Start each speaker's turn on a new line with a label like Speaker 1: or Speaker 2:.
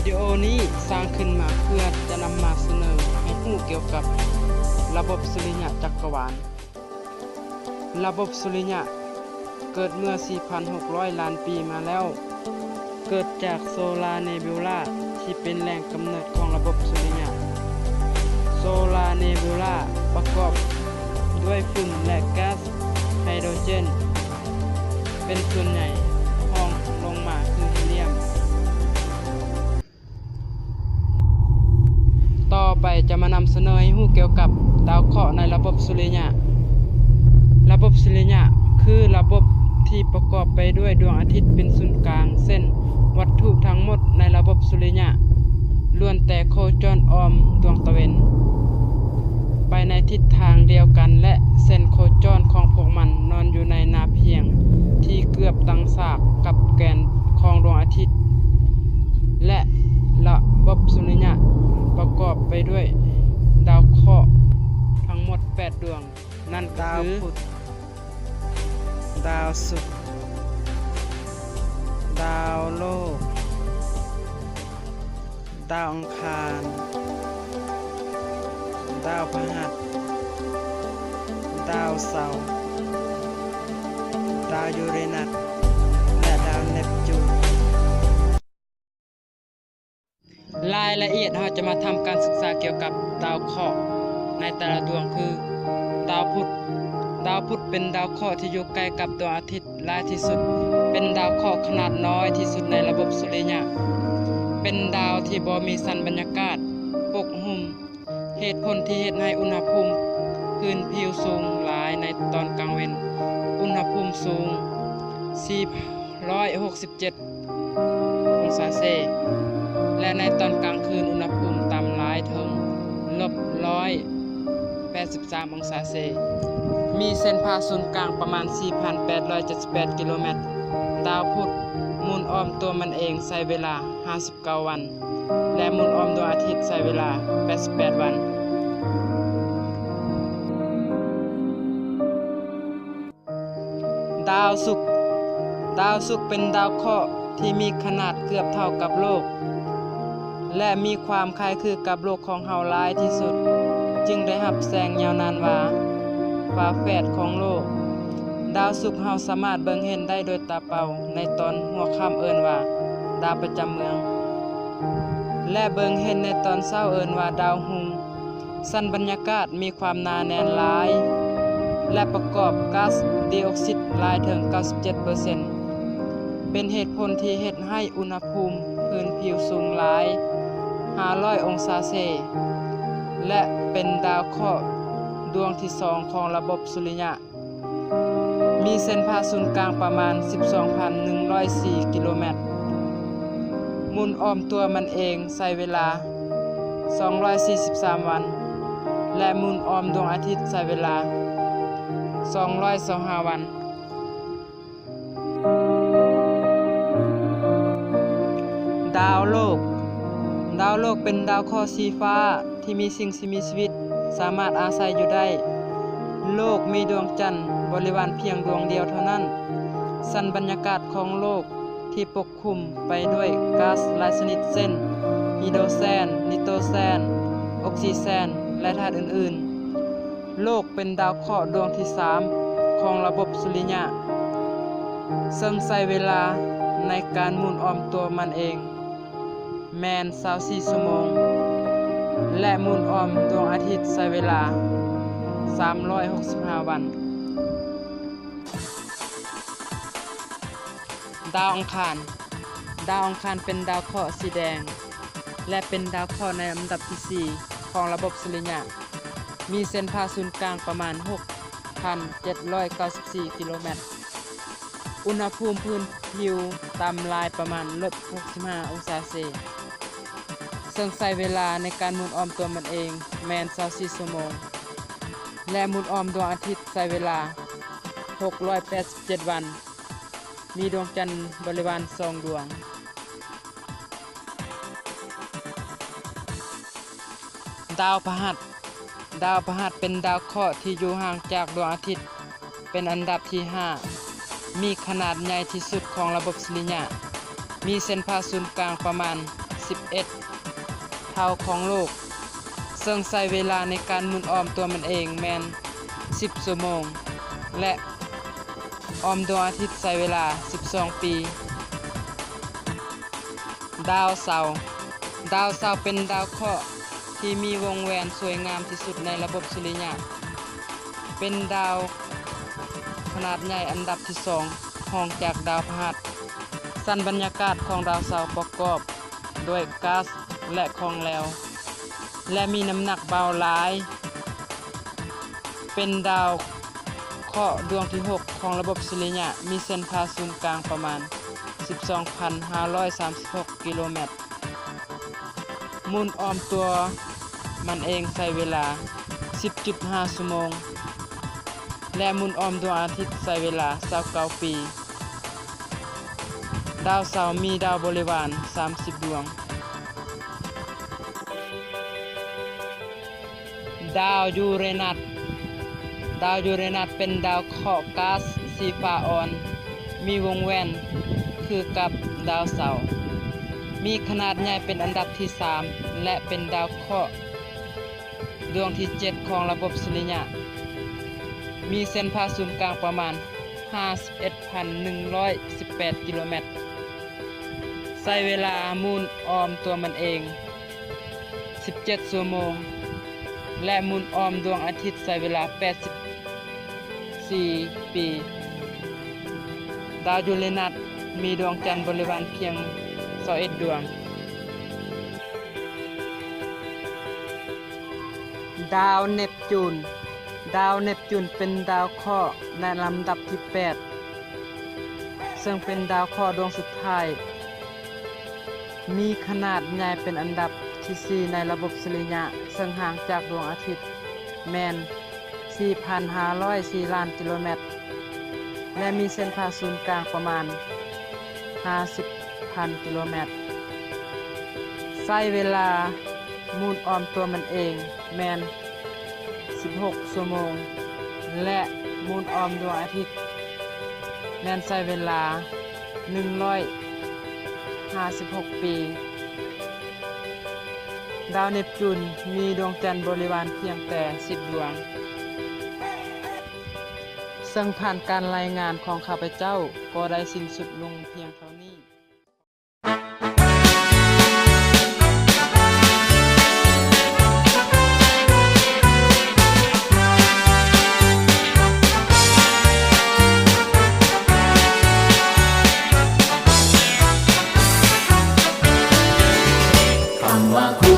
Speaker 1: วิดีโอนี้สร้างขึ้นมาเพื่อจะนำมาเสนอให้ผู้เกี่ยวกับระบบสุริยะจักรวาลระบบสุริยะเกิดเมื่อ 4,600 ล้านปีมาแล้วเกิดจากโซลาร์เนบิวลาที่เป็นแหล่งกำเนิดของระบบสุริยะโซลาร์เนบิวลาประกอบด้วยฝุ่นและก๊าซไฮโดรเจนเป็นส่วนใหญ่รองลงมาคือฮีเลียมต่อไปจะมานำเสนอให้รู้เกี่ยวกับดาวเคราะห์ในระบบสุริยะระบบสุริยะคือระบบที่ประกอบไปด้วยดวงอาทิตย์เป็นศูนย์กลางเส้นวัตถุทั้งหมดในระบบสุริยะล้วนแต่โคจรอ้อมดวงตะเวนไปในทิศทางเดียวกันและเส้นโคจรของพวกมันนอนอยู่ในนาเพียงที่เกือบตั้งฉากกับแกนของดวงอาทิตย์และระบบสุริยะประกอบไปด้วยดาวเคราะห์ทั้งหมด8ดวงนั่นก็คือดาวพุธดาวศุกร์ดาวโลกดาวอังคารดาวพฤหัสดาวเสาร์ดาวยูเรนัสและดาวเนปจูนรายละเอียดเราจะมาทำการศึกษาเกี่ยวกับดาวเคราะห์ในแต่ละดวงคือดาวพุธดาวพุธเป็นดาวเคราะห์ที่อยู่ใกล้กับดวงอาทิตย์หลายที่สุดเป็นดาวเคราะห์ขนาดน้อยที่สุดในระบบสุริยะเป็นดาวที่บ่มีสันบรรยากาศปกหุ้มเหตุผลที่เฮ็ดให้อุณหภูมิพื้นผิวสูงหลายในตอนกลางวันอุณหภูมิสูง467องศาเซลเซียสและในตอนกลางคืนอุณหภูมิต่ำหลายถึง-183องศาเซลเซียสมีเส้นผ่าศูนย์กลางประมาณ 4,878 กิโลเมตรดาวพุธหมุนอ้อมตัวมันเองใช้เวลา59วันและหมุนอ้อมดวงอาทิตย์ใช้เวลา88วันดาวศุกร์ดาวศุกร์เป็นดาวเคราะห์ที่มีขนาดเกือบเท่ากับโลกและมีความคล้ายคลึงกับโลกของเฮาหลายที่สุดจึงได้รับแสงยาวนานว่าฝาแฝดของโลกดาวศุกร์เฮาสามารถเบิ่งเห็นได้โดยตาเปล่าในตอนหัวค่ำเอิ้นว่าดาวประจำเมืองและเบิ่งเห็นในตอนเช้าเอิ้นว่าดาวหุงสันบรรยากาศมีความหนาแน่นหลายและประกอบก๊าซไดออกไซด์หลายถึง 97% เป็นเหตุผลที่เฮ็ดให้อุณหภูมิพื้นผิวสูงหลาย500องศาเซลเซียสและเป็นดาวเคราะห์ดวงที่2ของระบบสุริยะมีเส้นผ่าศูนย์กลางประมาณ 12,104 กิโลเมตรหมุนอ้อมตัวมันเองใช้เวลา243วันและหมุนอ้อมดวงอาทิตย์ใช้เวลา225วันดาวโลกดาวโลกเป็นดาวเคราะห์สีฟ้าที่มีสิ่งมีชีวิตสามารถอาศัยอยู่ได้โลกมีดวงจันทร์บริวารเพียงดวงเดียวเท่านั้นสันบรรยากาศของโลกที่ปกคลุมไปด้วยก๊าซหลายชนิดเช่นฮีโดรเจนนิโตรเจนออกซิเจนและธาตุอื่นๆโลกเป็นดาวเคราะห์ดวงที่3ของระบบสุริยะซึ่งใช้เวลาในการหมุนอ้อมตัวมันเองแม่น24ชั่วโมงและหมุนอ้อมดวงอาทิตย์ใช้เวลา365วันดาวอังคารดาวอังคารเป็นดาวเคราะห์สีแดงและเป็นดาวเคราะห์ในลำดับที่4ของระบบสุริยะมีเส้นผ่าศูนย์กลางประมาณ 6,794 กิโลเมตรอุณหภูมิพื้นผิวต่ำหลายประมาณ-65องศาเซลเซียสซึ่งใช้เวลาในการหมุนอ้อมตัวมันเองแม่น24ชั่วโมงและหมุนอ้อมดวงอาทิตย์ใช้เวลา687วันมีดวงจันทร์บริวาร2ดวงดาวพฤหัสดาวพฤหัสเป็นดาวเคราะห์ที่อยู่ห่างจากดวงอาทิตย์เป็นอันดับที่5มีขนาดใหญ่ที่สุดของระบบสุริยะมีเส้นผ่าศูนย์กลางประมาณ 11 เท่าของโลกซึ่งใช้เวลาในการหมุนอ้อมตัวมันเองแม่น10 ชั่วโมงและอ้อมดวงอาทิตย์ใช้เวลา12 ปีดาวเสาร์เป็นดาวเคราะห์ที่มีวงแหวนสวยงามที่สุดในระบบสุริยะเป็นดาวขนาดใหญ่อันดับที่2รองจากดาวพฤหัสสั้นบรรยากาศของดาวเสาร์ประกอบด้วยก๊าซและของเหลวและมีน้ำหนักเบาหลายเป็นดาวเคราะห์ดวงที่ 6 ของระบบสุริยะมีเส้นผ่าศูนย์กลางประมาณ 12,536 กิโลเมตรหมุนอ้อมตัวมันเองใช้เวลา 10.5 ชั่วโมงและหมุนอ้อมดวงอาทิตย์ใช้เวลา29 ปีดาวเสาร์มีดาวบริวาร30 ดวงดาวยูเรนัสเป็นดาวเคราะห์ก๊าซสีฟ้าอ่อนมีวงแหวนคือกับดาวเสาร์มีขนาดใหญ่เป็นอันดับที่3และเป็นดาวเคราะห์ดวงที่ 7 ของระบบสุริยะมีเส้นผ่าศูนย์กลางประมาณ 51,118 กิโลเมตรใช้เวลาหมุนอ้อมตัวมันเอง17 ชั่วโมงและหมุนอ้อมดวงอาทิตย์ใช้เวลา84 ปีดาวยูเรนัสมีดวงจันทร์บริวารเพียง21 ดวงดาวเนปจูนเป็นดาวเคราะห์ในลำดับที่ 8 ซึ่งเป็นดาวเคราะห์ดวงสุดท้ายมีขนาดใหญ่เป็นอันดับที่ 4 ในระบบสุริยะซึ่งห่างจากดวงอาทิตย์แม่น 4,504 ล้านกิโลเมตรและมีเส้นผ่าศูนย์กลางประมาณ 50,000 กิโลเมตรใช้เวลาหมุนอ้อมตัวมันเองแม่น16 ชั่วโมงและหมุนอ้อมดวงอาทิตย์แม่นใช้เวลา156 ปีดาวเนปจูนมีดวงจันทร์บริวารเพียงแต่10 ดวงซึ่งผ่านการรายงานของข้าพเจ้าก็ได้สิ้นสุดลงเพียงเท่านี้
Speaker 2: คำว่าคู่